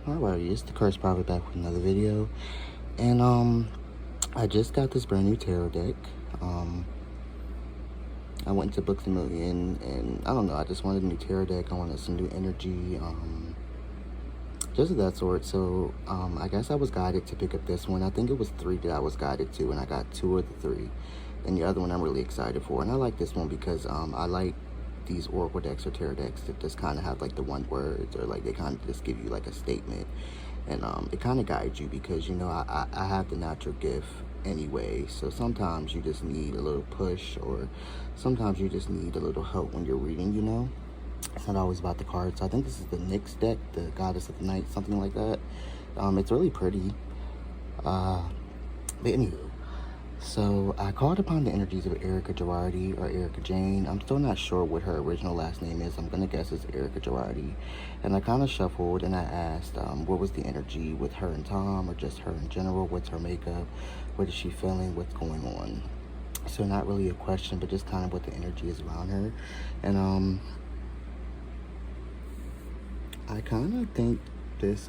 Alrighty, it's the Curse Prophet back with another video. And I just got this brand new tarot deck. I went to Books A Million, and I don't know, I just wanted a new tarot deck. I wanted some new energy, just of that sort. So I guess I was guided to pick up this one. I think it was 3 that I was guided to, and I got 2 of the 3. And the other one I'm really excited for. And I like this one because I like these oracle decks or tarot decks that just kind of have like the one words, or like they kind of just give you like a statement, and it kind of guides you, because you know I have the natural gift anyway. So sometimes you just need a little push, or sometimes you just need a little help when you're reading, you know. It's not always about the cards. So I think this is the Nyx deck, the Goddess of the Night, something like that. It's really pretty, but anywho, so I called upon the energies of Erika Jayne-Girardi, or Erika Jayne. I'm still not sure what her original last name is. I'm gonna guess it's Erika Jayne-Girardi. And I kind of shuffled and I asked, what was the energy with her and Tom, or just her in general? What's her makeup? What is she feeling? What's going on? So not really a question, but just kind of what the energy is around her. And I kind of think this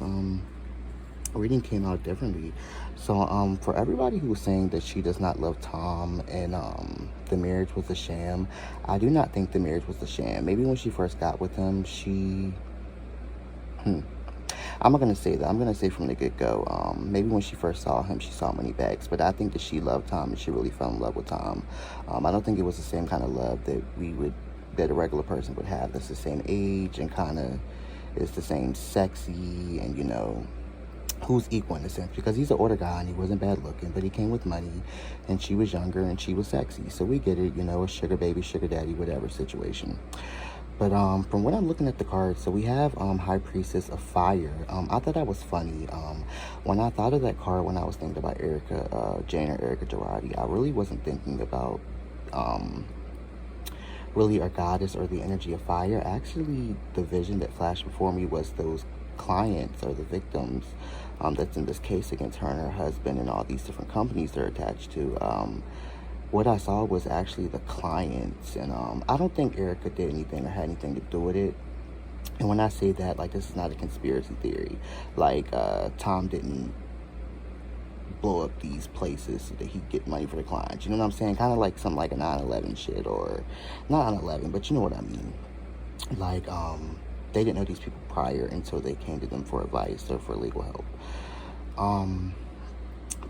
reading came out differently. So for everybody who was saying that she does not love Tom, and the marriage was a sham, I do not think the marriage was a sham. Maybe when she first got with him, I'm not gonna say that. I'm gonna say from the get-go, maybe when she first saw him, she saw money bags. But I think that she loved Tom, and she really fell in love with Tom. I don't think it was the same kind of love that a regular person would have, that's the same age and kind of is the same sexy, and you know, who's equal in a sense, because he's an older guy and he wasn't bad looking, but he came with money, and she was younger and she was sexy. So we get it, you know, a sugar baby, sugar daddy, whatever situation. But from what I'm looking at the cards, so we have High Priestess of Fire. I thought that was funny. When I thought of that card, when I was thinking about Erika Jayne or Erika Jayne-Girardi, I really wasn't thinking about really a goddess or the energy of fire. Actually, the vision that flashed before me was those clients, or the victims, that's in this case against her and her husband and all these different companies they're attached to. What I saw was actually the clients, and I don't think Erika did anything or had anything to do with it. And when I say that, like, this is not a conspiracy theory. Like, Tom didn't blow up these places so that he'd get money for the clients. You know what I'm saying? Kind of like something like a 9/11 shit, or not 9/11, but you know what I mean. Like, they didn't know these people prior until they came to them for advice or for legal help.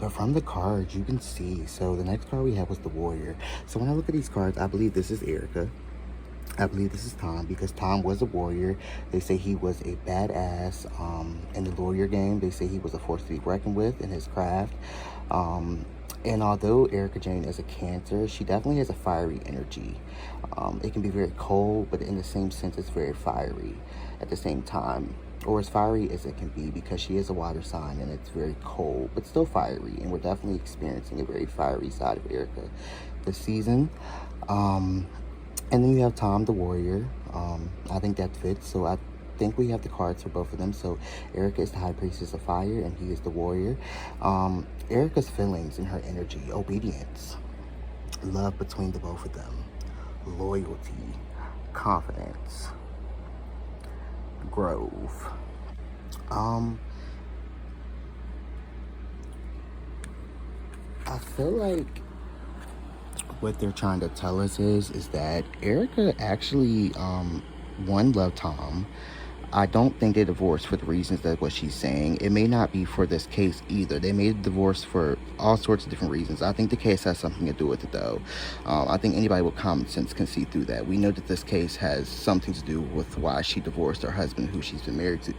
But from the cards, you can see, so the next card we have was the Warrior. So when I look at these cards, I believe this is Erika. I believe this is Tom, because Tom was a warrior. They say he was a badass in the lawyer game. They say he was a force to be reckoned with in his craft. And although Erika Jayne is a Cancer, she definitely has a fiery energy. It can be very cold, but in the same sense, it's very fiery at the same time. Or as fiery as it can be, because she is a water sign and it's very cold, but still fiery. And we're definitely experiencing a very fiery side of Erika this season. And then you have Tom, the warrior. I think that fits. So I think we have the cards for both of them. So Erika is the High Priestess of Fire, and he is the warrior. Erika's feelings and her energy: obedience, love between the both of them, loyalty, confidence, growth. I feel like what they're trying to tell us is that Erika actually one, loved Tom. I don't think they divorced for the reasons that what she's saying. It may not be for this case either. They may divorce for all sorts of different reasons. I think the case has something to do with it, though. I think anybody with common sense can see through that. We know that this case has something to do with why she divorced her husband, who she's been married to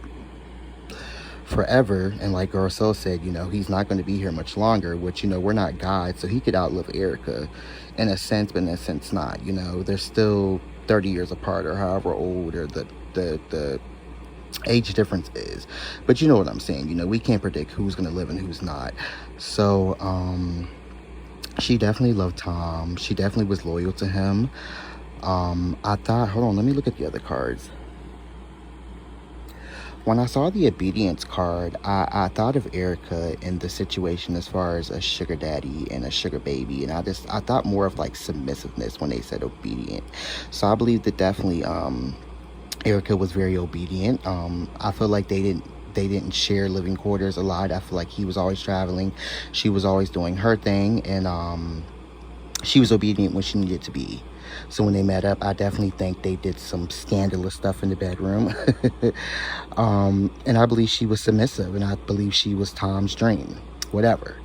forever. And like Girl Soul said, you know, he's not going to be here much longer, which, you know, we're not God, so he could outlive Erika in a sense, but in a sense not. You know, they're still 30 years apart, or however old, or the age difference is. But you know what I'm saying. You know, we can't predict who's going to live and who's not. So she definitely loved Tom. She definitely was loyal to him. I thought, hold on, let me look at the other cards. When I saw the obedience card, I thought of Erika in the situation as far as a sugar daddy and a sugar baby. And I thought more of like submissiveness when they said obedient. So I believe that definitely Erika was very obedient. I feel like they didn't they didn't share living quarters a lot. I feel like he was always traveling, she was always doing her thing, and she was obedient when she needed to be. So when they met up, I definitely think they did some scandalous stuff in the bedroom. And I believe she was submissive, and I believe she was Tom's dream, whatever.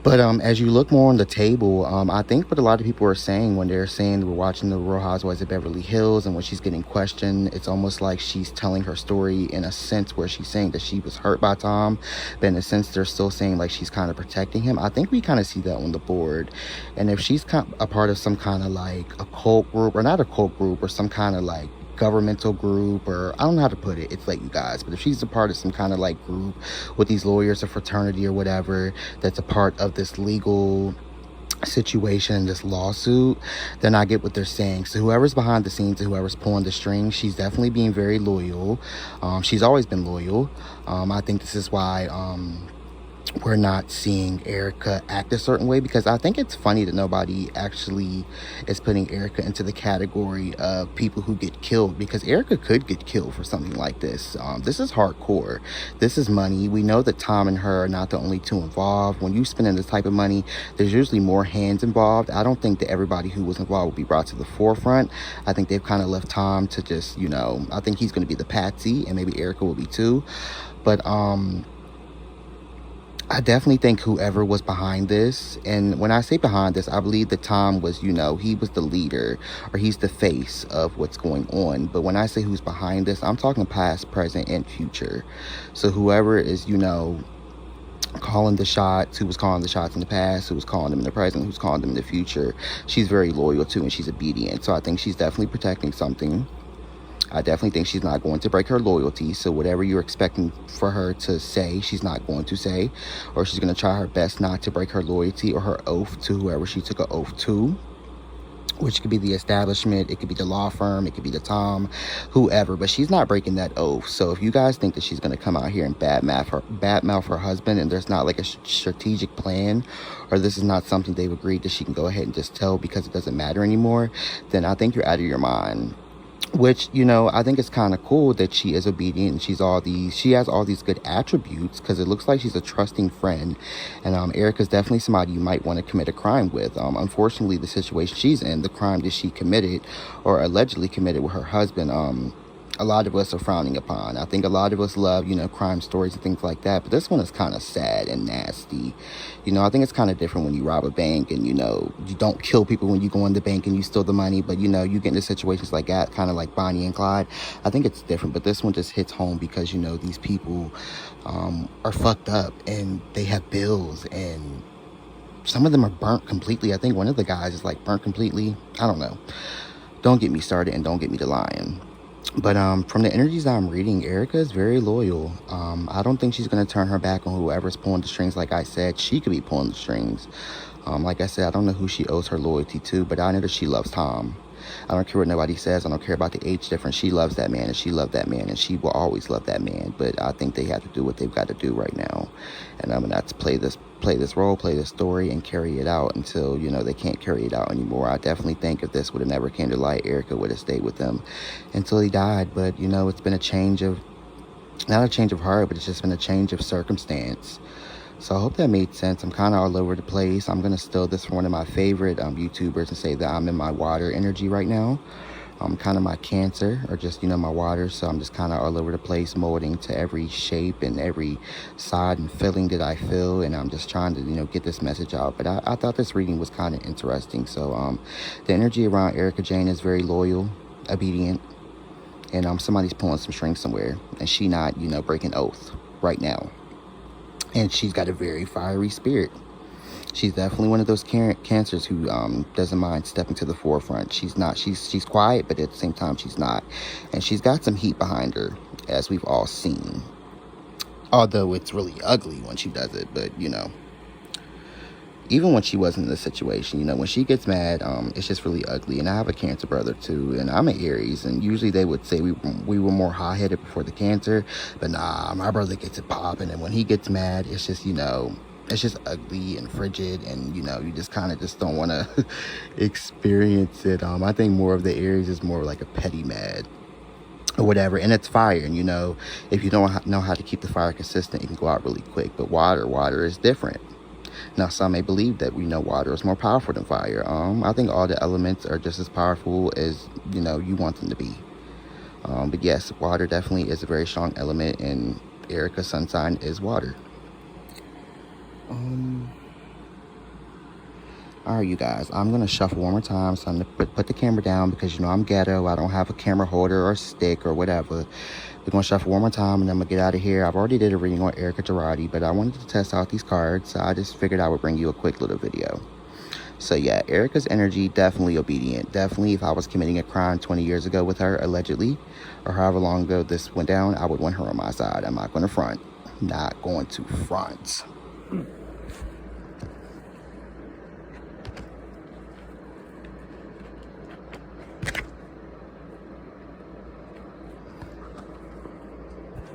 But as you look more on the table, I think what a lot of people are saying when they're saying we're watching the Real Housewives of Beverly Hills, and when she's getting questioned, it's almost like she's telling her story in a sense where she's saying that she was hurt by Tom, but in a sense they're still saying like she's kind of protecting him. I think we kind of see that on the board. And if she's a part of some kind of like a cult group, or not a cult group, or some kind of like governmental group, or I don't know how to put it, it's late you guys, but if she's a part of some kind of like group with these lawyers or fraternity or whatever that's a part of this legal situation, this lawsuit, then I get what they're saying. So whoever's behind the scenes and whoever's pulling the strings, she's definitely being very loyal. She's always been loyal. I think this is why we're not seeing Erika act a certain way, because I think it's funny that nobody actually is putting Erika into the category of people who get killed, because Erika could get killed for something like this. This is hardcore. This is money. We know that Tom and her are not the only two involved. When you spend in this type of money, there's usually more hands involved. I don't think that everybody who was involved will be brought to the forefront. I think they've kind of left Tom to just, I think he's going to be the patsy, and maybe Erika will be too. But I definitely think whoever was behind this, and when I say behind this, I believe that Tom was, he was the leader, or he's the face of what's going on. But when I say who's behind this, I'm talking past, present, and future. So whoever is, calling the shots, who was calling the shots in the past, who was calling them in the present, who's calling them in the future, she's very loyal to, and she's obedient. So I think she's definitely protecting something. I definitely think she's not going to break her loyalty. So whatever you're expecting for her to say, she's not going to say, or she's going to try her best not to break her loyalty or her oath to whoever she took an oath to, which could be the establishment, it could be the law firm, it could be the Tom, whoever, but she's not breaking that oath. So if you guys think that she's going to come out here and badmouth her husband, and there's not like a strategic plan, or this is not something they've agreed that she can go ahead and just tell because it doesn't matter anymore, then I think you're out of your mind. Which, I think it's kind of cool that she is obedient, and she has all these good attributes, because it looks like she's a trusting friend. And Erika's definitely somebody you might want to commit a crime with. Unfortunately, the situation she's in, the crime that she committed or allegedly committed with her husband, a lot of us are frowning upon. I think a lot of us love, crime stories and things like that. But this one is kind of sad and nasty. I think it's kind of different when you rob a bank and, you don't kill people when you go in the bank and you steal the money. But, you get into situations like that, kind of like Bonnie and Clyde. I think it's different. But this one just hits home because, these people are fucked up, and they have bills, and some of them are burnt completely. I think one of the guys is like burnt completely. I don't know. Don't get me started, and don't get me to lying. But from the energies that I'm reading, Erika is very loyal. I don't think she's going to turn her back on whoever's pulling the strings. Like I said, she could be pulling the strings. Like I said, I don't know who she owes her loyalty to, but I know that she loves Tom. I don't care what nobody says. I don't care about the age difference. She loves that man, and she loved that man, and she will always love that man. But I think they have to do what they've got to do right now. And I'm going to have to play this role, play this story, and carry it out until, they can't carry it out anymore. I definitely think if this would have never came to light, Erika would have stayed with him until he died. But, it's been a change of, not a change of heart, but it's just been a change of circumstance. So I hope that made sense. I'm kind of all over the place. I'm going to steal this from one of my favorite YouTubers and say that I'm in my water energy right now. I'm kind of my Cancer, or just, my water. So I'm just kind of all over the place, molding to every shape and every side and feeling that I feel. And I'm just trying to, get this message out. But I thought this reading was kind of interesting. So the energy around Erika Jayne is very loyal, obedient. And somebody's pulling some strings somewhere. And she not, breaking oath right now. And she's got a very fiery spirit. She's definitely one of those cancers who doesn't mind stepping to the forefront. She's quiet, but at the same time, she's not. And she's got some heat behind her, as we've all seen. Although it's really ugly when she does it, but, even when she wasn't in the situation, when she gets mad, it's just really ugly. And I have a Cancer brother too, and I'm an Aries, and usually they would say we were more hot-headed before the Cancer, but nah, my brother gets it popping, and when he gets mad, it's just, it's just ugly and frigid, and, you just kind of just don't want to experience it. I think more of the Aries is more like a petty mad. or whatever, and it's fire. And you know, if you don't know how to keep the fire consistent, it can go out really quick. But water is different. Now, some may believe that we know water is more powerful than fire. I think all the elements are just as powerful as, you know, you want them to be. But yes, water definitely is a very strong element, and Erika's sun sign is water. Alright, you guys, I'm going to shuffle one more time. So I'm going to put the camera down because, you know, I'm ghetto. I don't have a camera holder or stick or whatever. We're going to shuffle one more time, and then I'm going to get out of here. I've already did a reading on Erika Jayne-Girardi, but I wanted to test out these cards, so I just figured I would bring you a quick little video. So yeah, Erika's energy, definitely obedient. Definitely, if I was committing a crime 20 years ago with her, allegedly, or however long ago this went down, I would want her on my side. I'm not going to front. Not going to front.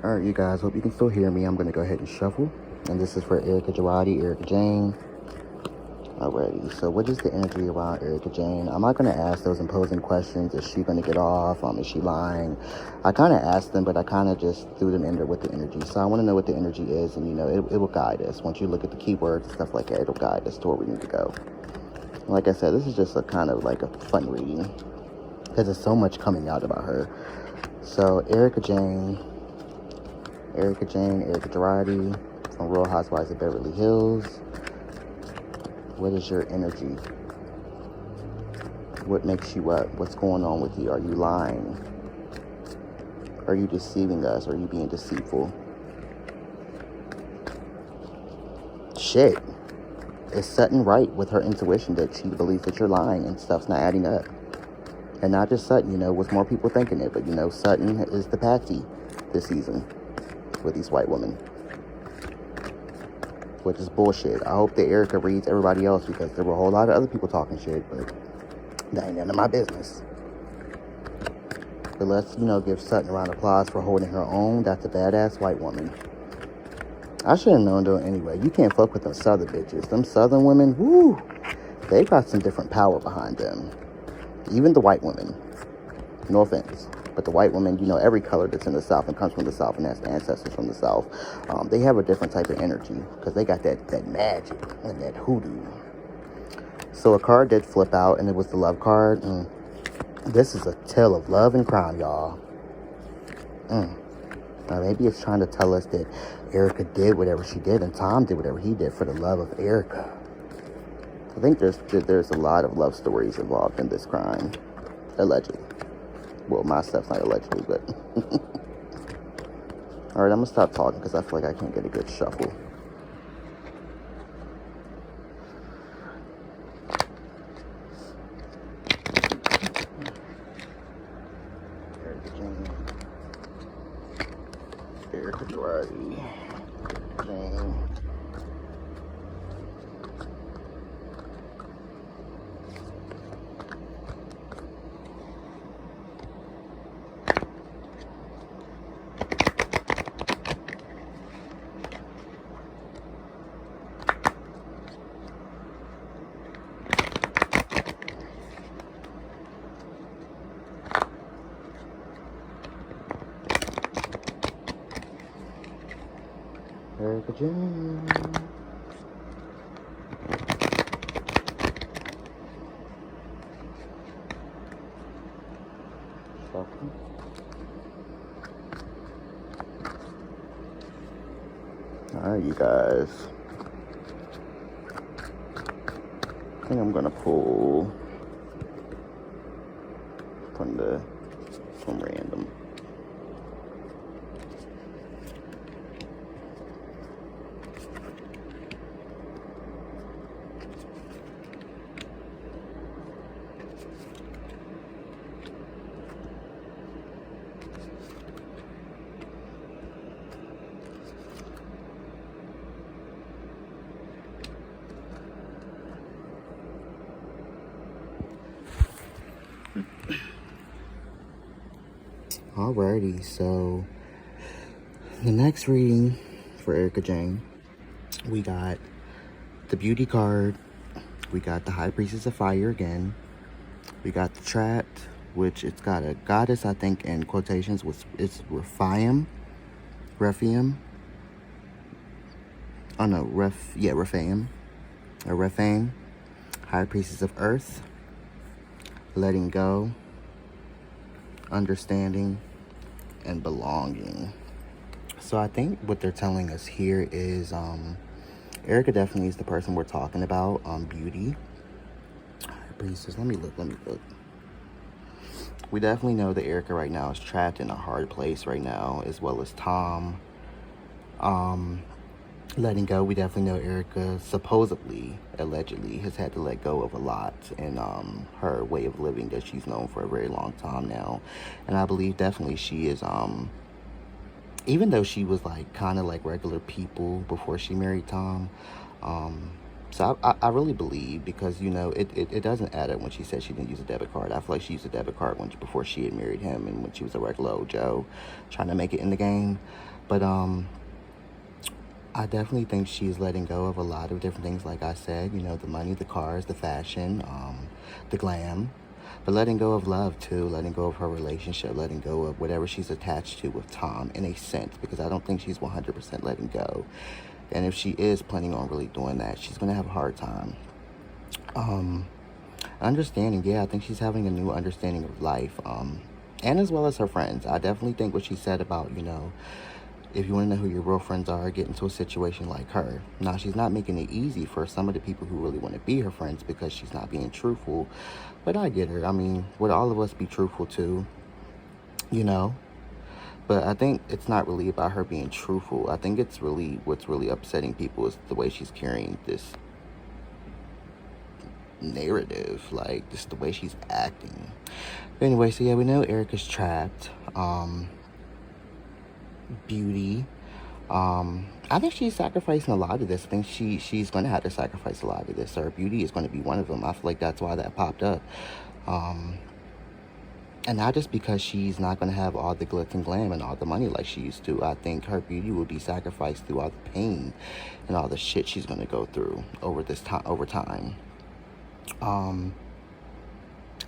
Alright, you guys, hope you can still hear me. I'm going to go ahead and shuffle. And this is for Erika Jayne-Girardi, Erika Jayne. Alrighty, so what is the energy around Erika Jayne? I'm not going to ask those imposing questions. Is she going to get off? Is she lying? I kind of asked them, but I kind of just threw them in there with the energy. So I want to know what the energy is, and, you know, it will guide us. Once you look at the keywords and stuff like that, it'll guide us to where we need to go. Like I said, this is just a kind of like a fun reading because there's so much coming out about her. So Erika Jayne, Erika Jayne-Girardi from Real Housewives of Beverly Hills. What is your energy? What makes you up? What's going on with you? Are you lying? Are you deceiving us? Are you being deceitful? Shit. Is Sutton right with her intuition that she believes that you're lying and stuff's not adding up? And not just Sutton, you know, with more people thinking it, but, you know, Sutton is the patsy this season with these white women, which is bullshit. I hope that Erika reads everybody else, because there were a whole lot of other people talking shit, but that ain't none of my business. But let's, you know, give Sutton a round of applause for holding her own. That's a badass white woman. I should have known though anyway. You can't fuck with them southern bitches. Them southern women, woo, they got some different power behind them. Even the white women. No offense. But the white women, you know, every color that's in the South and comes from the South and has ancestors from the South, they have a different type of energy because they got that magic and that hoodoo. So a card did flip out, and it was the love card. This is a tale of love and crime, y'all. Now maybe it's trying to tell us that Erika did whatever she did and Tom did whatever he did for the love of Erika. I think there's a lot of love stories involved in this crime, allegedly. Well, my stuff's not allegedly, but... Alright, I'm going to stop talking because I feel like I can't get a good shuffle. Erika Jayne. Erika Jayne. Jayne. Erika Jayne. Alright, you guys. I think I'm gonna pull from random. Alrighty, so the next reading for Erika Jayne, we got the Beauty card, we got the High Priestess of Fire again, we got the Trapped, which it's got a goddess, I think, in quotations, was it's Rephaim. Rephaim. Oh no, Rephaim. Or Rephaim. High priestess of earth. Letting go. Understanding. And belonging. So I think what they're telling us here is Erika definitely is the person we're talking about. Beauty. High priestess. Let me look. We definitely know that Erika right now is trapped in a hard place right now, as well as Tom. Letting go, we definitely know Erika supposedly, allegedly, has had to let go of a lot in her way of living that she's known for a very long time now. And I believe definitely she is, even though she was like kind of like regular people before she married Tom, so I really believe, because, you know, it doesn't add up when she said she didn't use a debit card. I feel like she used a debit card before she had married him, and when she was a regular old Joe trying to make it in the game. But I definitely think she's letting go of a lot of different things, like I said, you know, the money, the cars, the fashion, the glam, but letting go of love too, letting go of her relationship, letting go of whatever she's attached to with Tom, in a sense, because I don't think she's 100% letting go. And if she is planning on really doing that, she's going to have a hard time. Understanding, yeah, I think she's having a new understanding of life, and as well as her friends. I definitely think what she said about, you know, if you want to know who your real friends are, get into a situation like her. Now, she's not making it easy for some of the people who really want to be her friends, because she's not being truthful. But I get her. I mean, would all of us be truthful too? You know? But I think it's not really about her being truthful. I think it's really, what's really upsetting people is the way she's carrying this narrative. Like, just the way she's acting. But anyway, so yeah, we know Erika's trapped. Beauty. I think she's sacrificing a lot of this. I think she's going to have to sacrifice a lot of this. Her beauty is going to be one of them. I feel like that's why that popped up. And not just because she's not going to have all the glitz and glam and all the money like she used to. I think her beauty will be sacrificed through all the pain and all the shit she's going to go through over time.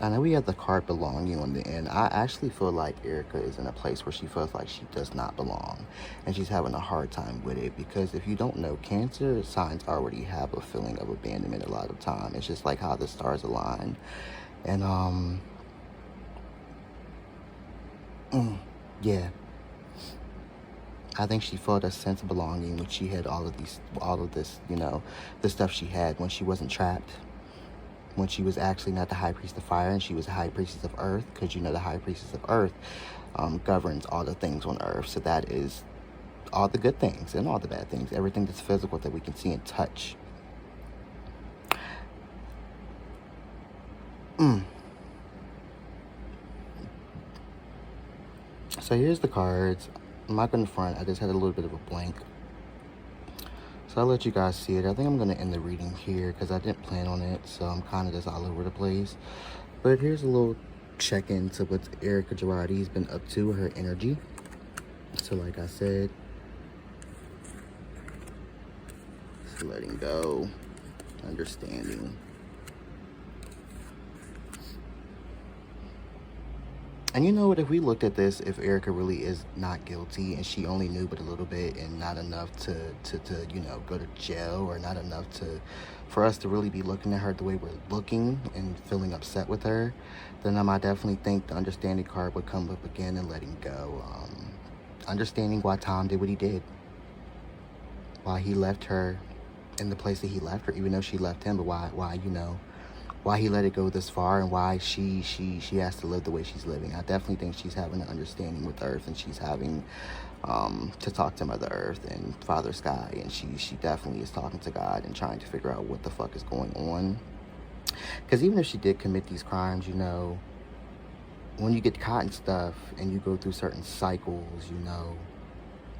I know we have the card belonging on the end. I actually feel like Erika is in a place where she feels like she does not belong. And she's having a hard time with it. Because if you don't know, Cancer signs already have a feeling of abandonment a lot of time. It's just like how the stars align. And, yeah. I think she felt a sense of belonging when she had all of this, you know, the stuff she had when she wasn't trapped. When she was actually not the high priest of fire, and she was the high priestess of earth, because, you know, the high priestess of earth governs all the things on earth. So that is all the good things and all the bad things, everything that's physical that we can see and touch. So here's the cards. I'm not going to front. I just had a little bit of a blank. So I'll let you guys see it. I think I'm going to end the reading here because I didn't plan on it. So I'm kind of just all over the place. But here's a little check-in to what Erika Jayne-Girardi's been up to, her energy. So like I said, just letting go, understanding. And you know what, if we looked at this, if Erika really is not guilty and she only knew but a little bit and not enough to you know, go to jail, or not enough for us to really be looking at her the way we're looking and feeling upset with her, then I definitely think the understanding card would come up again, and letting go. Understanding why Tom did what he did. Why he left her in the place that he left her, even though she left him, but why, you know, why he let it go this far, and why she has to live the way she's living. I definitely think she's having an understanding with Earth, and she's having to talk to Mother Earth and Father Sky, and she definitely is talking to God and trying to figure out what the fuck is going on. Because even if she did commit these crimes, you know, when you get caught in stuff and you go through certain cycles, you know,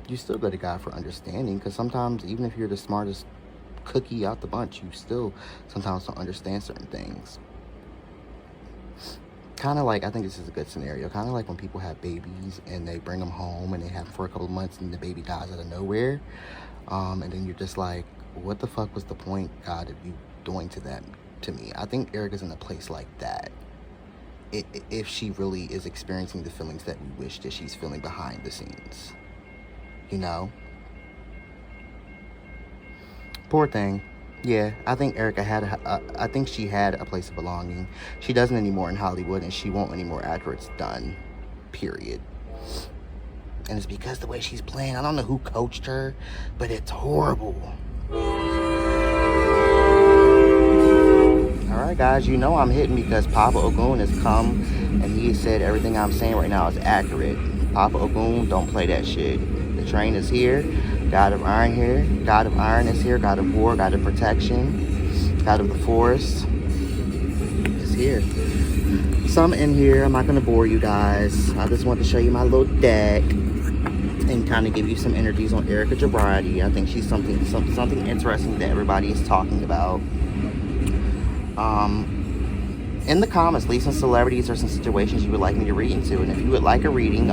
you still go to God for understanding. Because sometimes, even if you're the smartest cookie out the bunch, you still sometimes don't understand certain things. Kind of like, I think this is a good scenario, kind of like when people have babies and they bring them home and they have them for a couple of months and the baby dies out of nowhere, and then you're just like, what the fuck was the point, God, of you doing to me? I think Erika's in a place like that. if she really is experiencing the feelings that we wish that she's feeling behind the scenes. You know? Poor thing. Yeah, I think Erika I think she had a place of belonging. She doesn't anymore in Hollywood, and she won't anymore after it's done. Period. And it's because the way she's playing. I don't know who coached her, but it's horrible. Alright guys, you know I'm hitting because Papa Ogun has come and he said everything I'm saying right now is accurate. Papa Ogun, don't play that shit. The train is here. God of Iron here. God of Iron is here. God of War, God of Protection, God of the Forest is here. Some in here. I'm not going to bore you guys. I just want to show you my little deck and kind of give you some energies on Erika Jayne-Girardi. I think she's something interesting that everybody is talking about. In the comments, leave some celebrities or some situations you would like me to read into. And if you would like a reading,